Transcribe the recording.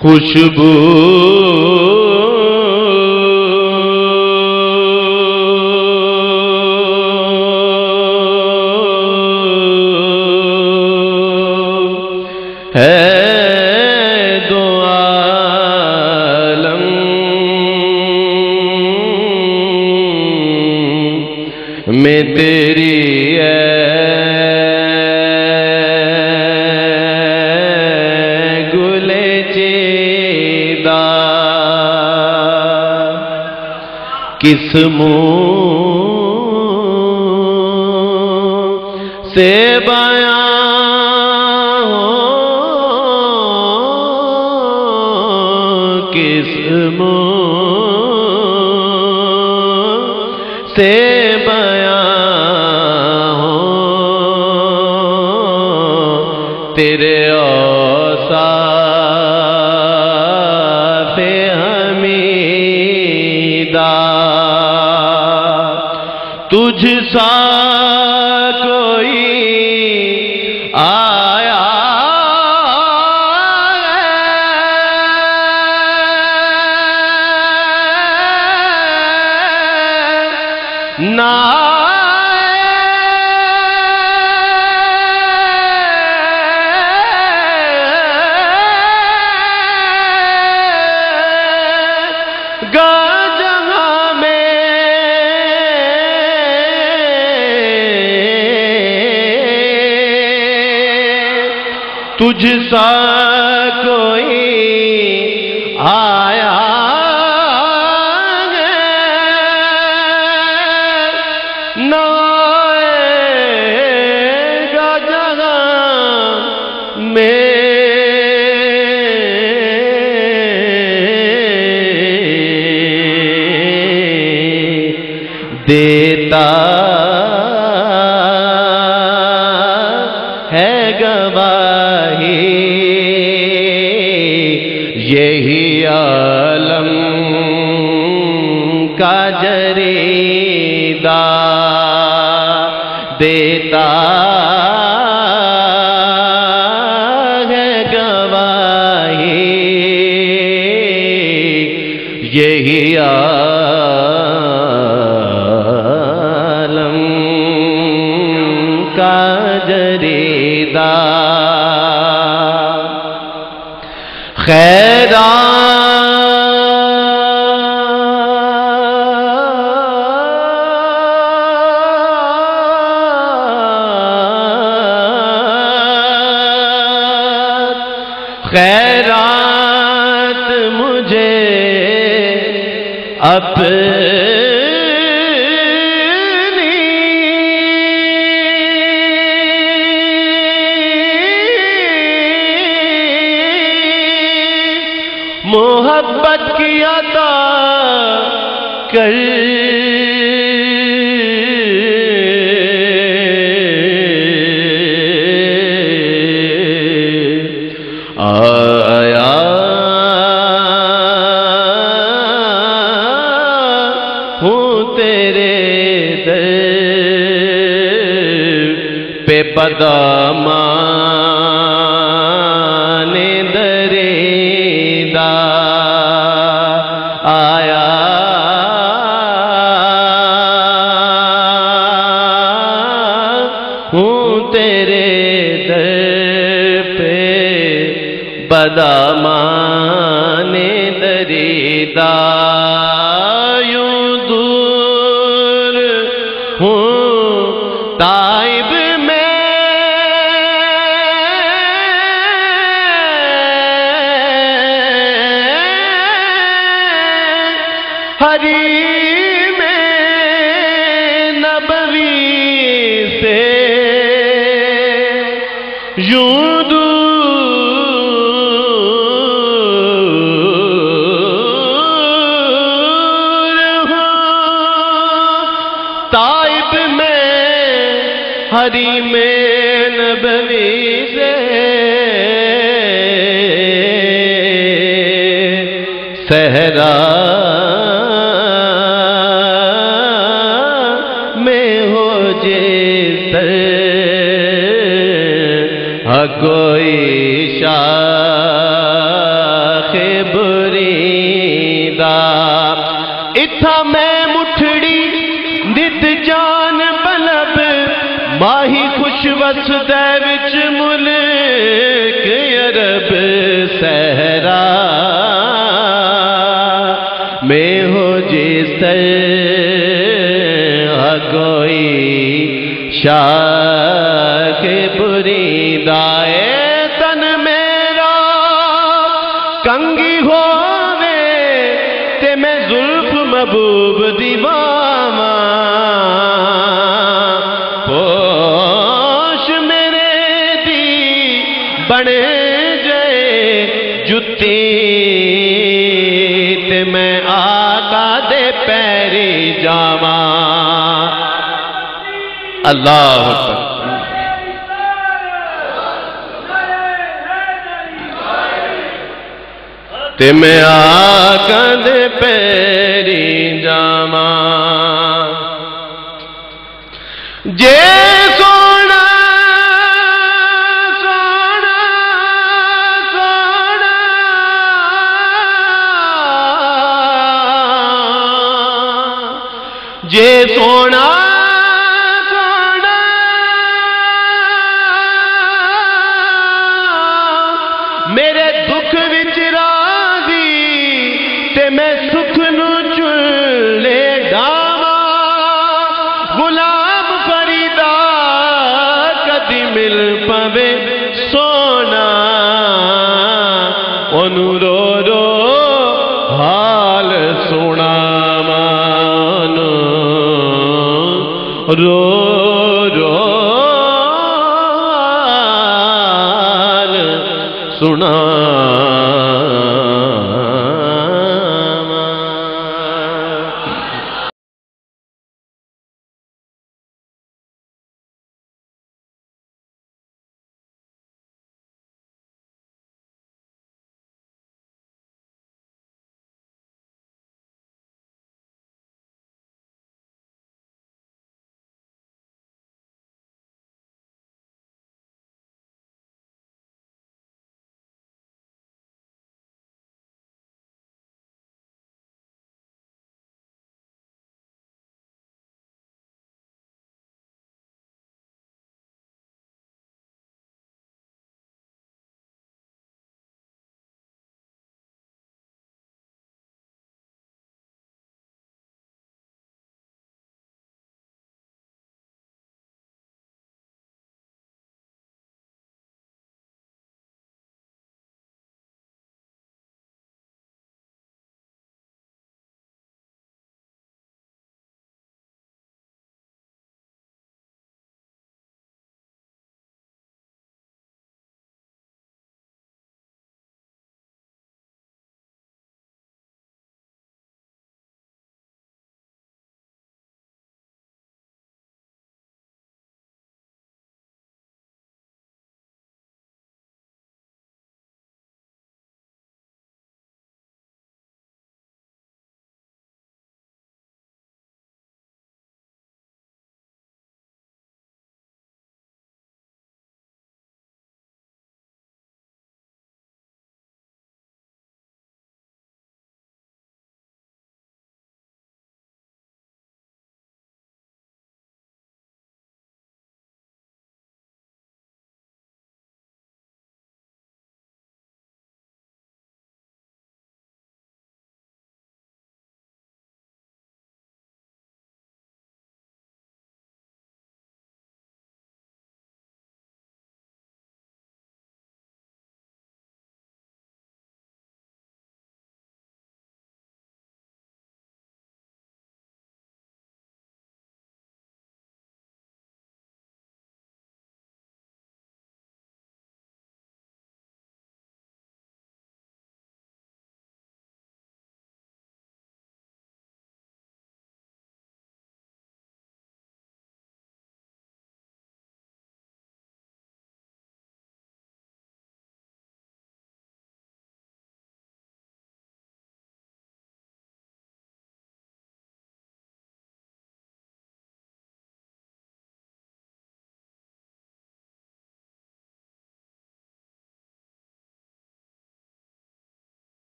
خوشبو ہے دو عالم میں تیری کس منہ سے بیان ہو، کس منہ سے بیان ہو تیرے اوصاف حمیدہ، تجھ سا کوئی آیا نہ تجھ سا کوئی آیا نہ آئے گا جہاں میں دیتا ہے گواہی یہی عالم کا جریدہ، دیتا ہے گواہی یہی عالم کا جریدہ۔ خیرات مجھے اپنی محبت کی عطا کر، آیا ہوں تیرے در پہ بدامان دریدہ، آیا ہوں تیرے در پہ بدامان دریدہ، یوں دور ہوں طائب میں حریم نبوی سے، یوں طائب میں حریم نبوی سے، صحرا میں ہو جس طرح کوئی شاخ وسدے وچ ملک عرب صحرا میں ہو جس طرح کوئی شاہ کے بریندائے تن میرا کنگی ہووے تے میں زلف محبوب دیواما پوش میرے دی بنے جائے جتی تے میں آقا دے پیری جاما اللہ اکبر تے میں آقا دے پیری جاما جے سونا سونا سونا جے سونا سونا میرے دکھ وچ راضی تے میں سکھ نو چلے ڈاواں غلام فریدا کدی مل پوے سونا اونوں رو رو حال سنا مانو رو